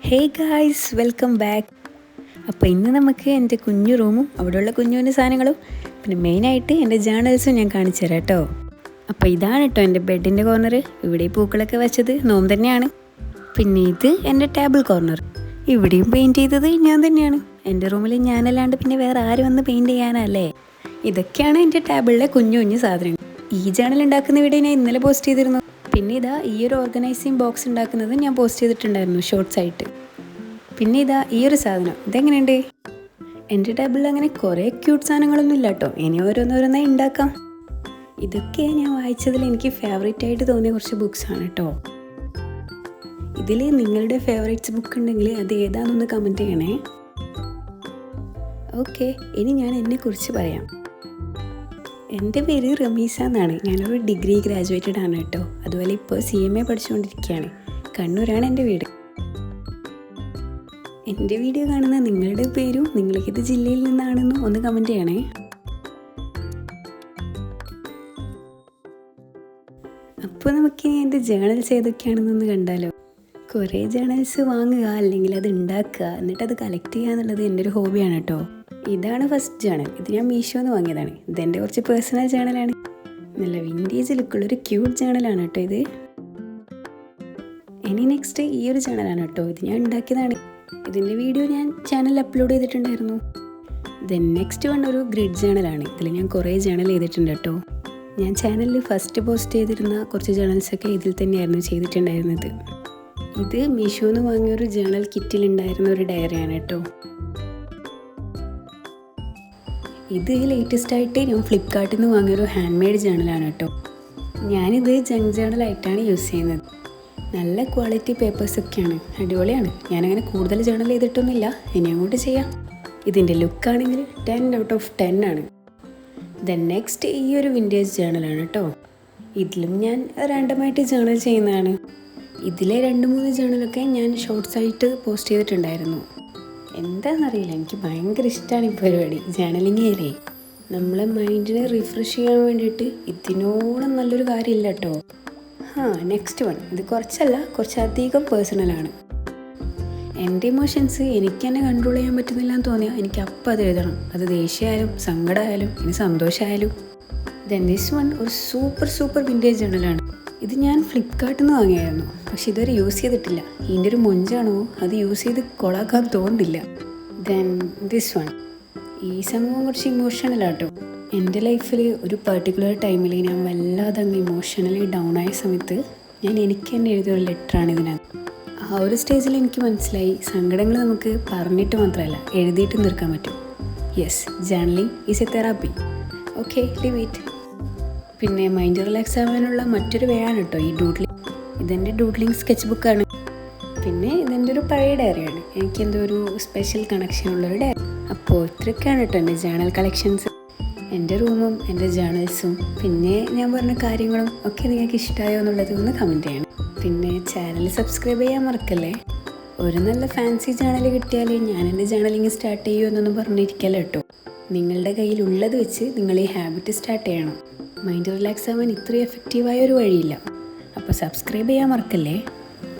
Hey guys, welcome back. അപ്പോൾ ഇന്ന് നമുക്ക് എൻ്റെ കുഞ്ഞു റൂമും അവിടെയുള്ള കുഞ്ഞു കുഞ്ഞു സാധനങ്ങളും പിന്നെ മെയിനായിട്ട് എൻ്റെ ജേണൽസും ഞാൻ കാണിച്ചു തരാം കേട്ടോ. അപ്പോൾ ഇതാണ് കേട്ടോ എൻ്റെ ബെഡിൻ്റെ കോർണർ. ഇവിടെ ഈ പൂക്കളൊക്കെ വെച്ചത് നോം തന്നെയാണ്. പിന്നെ ഇത് എൻ്റെ ടേബിൾ കോർണർ. ഇവിടെയും പെയിൻറ്റ് ചെയ്തത് ഞാൻ തന്നെയാണ്. എൻ്റെ റൂമിൽ ഞാനല്ലാണ്ട് പിന്നെ വേറെ ആര് വന്ന് പെയിൻറ്റ് ചെയ്യാനല്ലേ. ഇതൊക്കെയാണ് എൻ്റെ ടേബിളിലെ കുഞ്ഞു കുഞ്ഞു സാധനങ്ങൾ. ഈ ജേണൽ ഉണ്ടാക്കുന്ന വീഡിയോ ഞാൻ ഇന്നലെ പോസ്റ്റ് ചെയ്തിരുന്നു. പിന്നെ ഇതാ ഈ ഒരു ഓർഗനൈസിങ് ബോക്സ് ഉണ്ടാക്കുന്നത് ഞാൻ പോസ്റ്റ് ചെയ്തിട്ടുണ്ടായിരുന്നു ഷോർട്സ് ആയിട്ട്. പിന്നെ ഇതാ ഈ ഒരു സാധനം, ഇതെങ്ങനെയുണ്ട്? എൻ്റെ ടേബിളിൽ അങ്ങനെ കുറേ ക്യൂട്ട് സാധനങ്ങളൊന്നും ഇല്ല കേട്ടോ. ഇനി ഓരോന്നോരോന്നായി ഉണ്ടാക്കാം. ഇതൊക്കെ ഞാൻ വായിച്ചതിൽ എനിക്ക് ഫേവറേറ്റ് ആയിട്ട് തോന്നിയ കുറച്ച് ബുക്സാണ് കേട്ടോ. ഇതിൽ നിങ്ങളുടെ ഫേവറേറ്റ്സ് ബുക്ക് ഉണ്ടെങ്കിൽ അത് ഏതാണെന്നൊന്ന് കമൻറ്റ് ചെയ്യണേ. ഓക്കെ, ഇനി ഞാൻ എന്നെക്കുറിച്ച് പറയാം. എൻ്റെ പേര് റമീസ എന്നാണ്. ഞാനൊരു ഡിഗ്രി ഗ്രാജുവേറ്റഡ് ആണ് കേട്ടോ. അതുപോലെ ഇപ്പോൾ CMA പഠിച്ചുകൊണ്ടിരിക്കുകയാണ്. കണ്ണൂരാണ് എൻ്റെ വീട്. എൻ്റെ വീഡിയോ കാണുന്ന നിങ്ങളുടെ പേരും നിങ്ങൾക്കിത് ജില്ലയിൽ നിന്നാണെന്നും ഒന്ന് കമൻറ്റ് ചെയ്യണേ. അപ്പോൾ നമുക്കിനി എൻ്റെ ജേണൽസ് ഏതൊക്കെയാണെന്നൊന്ന് കണ്ടാലോ. കുറേ ജേണൽസ് വാങ്ങുക, അല്ലെങ്കിൽ അത് ഉണ്ടാക്കുക, എന്നിട്ട് അത് കളക്ട് ചെയ്യുക എന്നുള്ളത് എൻ്റെ ഒരു ഹോബിയാണ് കേട്ടോ. ഇതാണ് ഫസ്റ്റ് ജേണൽ. ഇത് ഞാൻ മീഷോന്ന് വാങ്ങിയതാണ്. ഇതെൻ്റെ കുറച്ച് പേഴ്സണൽ ജേണലാണ്. നല്ല വിൻറ്റേജ് ലുക്കുള്ളൊരു ക്യൂട്ട് ജേണലാണ് കേട്ടോ ഇത്. ഇനി നെക്സ്റ്റ് ഈ ഒരു ജേണലാണ് കേട്ടോ. ഇത് ഞാൻ ഉണ്ടാക്കിയതാണ്. ഇതിൻ്റെ വീഡിയോ ഞാൻ ചാനലിൽ അപ്ലോഡ് ചെയ്തിട്ടുണ്ടായിരുന്നു. ദെൻ നെക്സ്റ്റ് വൺ ഒരു ഗ്രിഡ് ജേണലാണ്. ഇതിൽ ഞാൻ കുറേ ജേണൽ ചെയ്തിട്ടുണ്ട് കേട്ടോ. ഞാൻ ചാനലിൽ ഫസ്റ്റ് പോസ്റ്റ് ചെയ്തിരുന്ന കുറച്ച് ജേണൽസൊക്കെ ഇതിൽ തന്നെയായിരുന്നു ചെയ്തിട്ടുണ്ടായിരുന്നത്. ഇത് മീഷോന്ന് വാങ്ങിയൊരു ജേണൽ കിറ്റിലുണ്ടായിരുന്ന ഒരു ഡയറിയാണ് കേട്ടോ. ഇത് ലേറ്റസ്റ്റ് ആയിട്ട് ഞാൻ ഫ്ലിപ്കാർട്ടിൽ നിന്ന് വാങ്ങിയൊരു ഹാൻഡ് മെയ്ഡ് ജേണലാണ് കേട്ടോ. ഞാനിത് ജങ്ക് ജേണലായിട്ടാണ് യൂസ് ചെയ്യുന്നത്. നല്ല ക്വാളിറ്റി പേപ്പേഴ്സൊക്കെയാണ്, അടിപൊളിയാണ്. ഞാനങ്ങനെ കൂടുതൽ ജേണൽ ചെയ്തിട്ടൊന്നുമില്ല, ഇനി അങ്ങോട്ട് ചെയ്യാം. ഇതിൻ്റെ ലുക്കാണെങ്കിൽ 10 out of 10 ആണ്. ദെൻ നെക്സ്റ്റ് ഈ ഒരു വിൻറ്റേജ് ജേണലാണ് കേട്ടോ. ഇതിലും ഞാൻ റാൻഡമായിട്ട് ജേണൽ ചെയ്യുന്നതാണ്. ഇതിലെ 2-3 ജേണലൊക്കെ ഞാൻ ഷോർട്സ് ആയിട്ട് പോസ്റ്റ് ചെയ്തിട്ടുണ്ടായിരുന്നു. എന്താണെന്നറിയില്ല, എനിക്ക് ഭയങ്കര ഇഷ്ടമാണ് ഈ പരിപാടി. ജേണലിങ് ചെയ്യലേ നമ്മളെ മൈൻഡിനെ റിഫ്രഷ് ചെയ്യാൻ വേണ്ടിയിട്ട് ഇതിനോളം നല്ലൊരു കാര്യമില്ല കേട്ടോ. നെക്സ്റ്റ് വൺ, ഇത് കുറച്ചധികം പേഴ്സണലാണ്. എൻ്റെ ഇമോഷൻസ് എനിക്ക് തന്നെ കൺട്രോൾ ചെയ്യാൻ പറ്റുന്നില്ല എന്ന് തോന്നിയാൽ എനിക്ക് അപ്പം അത് എഴുതണം. അത് ദേഷ്യമായാലും സങ്കടമായാലും ഇനി സന്തോഷമായാലും. ദെൻ ദിസ് വൺ ഒരു സൂപ്പർ വിൻറ്റേജ് ജേണലാണ്. ഇത് ഞാൻ ഫ്ലിപ്കാർട്ടിൽ നിന്ന് വാങ്ങിയായിരുന്നു. പക്ഷെ ഇതുവരെ യൂസ് ചെയ്തിട്ടില്ല. ഇതിൻ്റെ ഒരു മൊഞ്ചാണോ അത് യൂസ് ചെയ്ത് കൊളാക്കാൻ തോന്നുന്നില്ല. ദെൻ ദിസ് വൺ, ഈ സംഭവം കുറച്ച് ഇമോഷണലാട്ടോ. എൻ്റെ ലൈഫിൽ ഒരു പർട്ടിക്കുലർ ടൈമിൽ ഞാൻ വല്ലാതെ അങ്ങ് ഇമോഷണലി ഡൗൺ ആയ സമയത്ത് എനിക്ക് തന്നെ എഴുതിയൊരു ലെറ്ററാണ് ഇതിനകത്ത്. ആ ഒരു സ്റ്റേജിൽ എനിക്ക് മനസ്സിലായി, സങ്കടങ്ങൾ നമുക്ക് പറഞ്ഞിട്ട് മാത്രമല്ല എഴുതിയിട്ട് തീർക്കാൻ പറ്റും. Yes, journaling is A therapy. Okay, live it. പിന്നെ മൈൻഡ് റിലാക്സ് ആവാനുള്ള മറ്റൊരു വേ ആണ് കേട്ടോ ഈ ഡൂഡ്ലിംഗ്. ഇതെൻ്റെ ഡൂഡ്ലിംഗ് സ്കെച്ച് ബുക്കാണ്. പിന്നെ ഇതെൻ്റെ ഒരു പഴയ ഡയറിയാണ്. എനിക്കെന്തോ ഒരു സ്പെഷ്യൽ കണക്ഷൻ ഉള്ളൊരു ഡയറി. അപ്പോൾ ഇത്രയൊക്കെയാണ് കേട്ടോ എൻ്റെ ജേണൽ കളക്ഷൻസ്. എൻ്റെ റൂമും എൻ്റെ ജേണൽസും പിന്നെ ഞാൻ പറഞ്ഞ കാര്യങ്ങളും ഒക്കെ നിങ്ങൾക്ക് ഇഷ്ടമായോ എന്നുള്ളത് ഒന്ന് കമൻറ്റ് ചെയ്യണം. പിന്നെ ചാനൽ സബ്സ്ക്രൈബ് ചെയ്യാൻ മറക്കല്ലേ. ഒരു നല്ല ഫാൻസി ജേണൽ കിട്ടിയാൽ ഞാൻ എൻ്റെ ജേണലിങ് സ്റ്റാർട്ട് ചെയ്യുമെന്നൊന്നും പറഞ്ഞിരിക്കല്ലോ കേട്ടോ. നിങ്ങളുടെ കയ്യിലുള്ളത് വെച്ച് നിങ്ങൾ ഈ ഹാബിറ്റ് സ്റ്റാർട്ട് ചെയ്യണം. മൈൻഡ് റിലാക്സ് ആവാൻ ഇത്രയും എഫക്റ്റീവായ ഒരു വഴിയില്ല. അപ്പോൾ സബ്സ്ക്രൈബ് ചെയ്യാൻ മറക്കല്ലേ.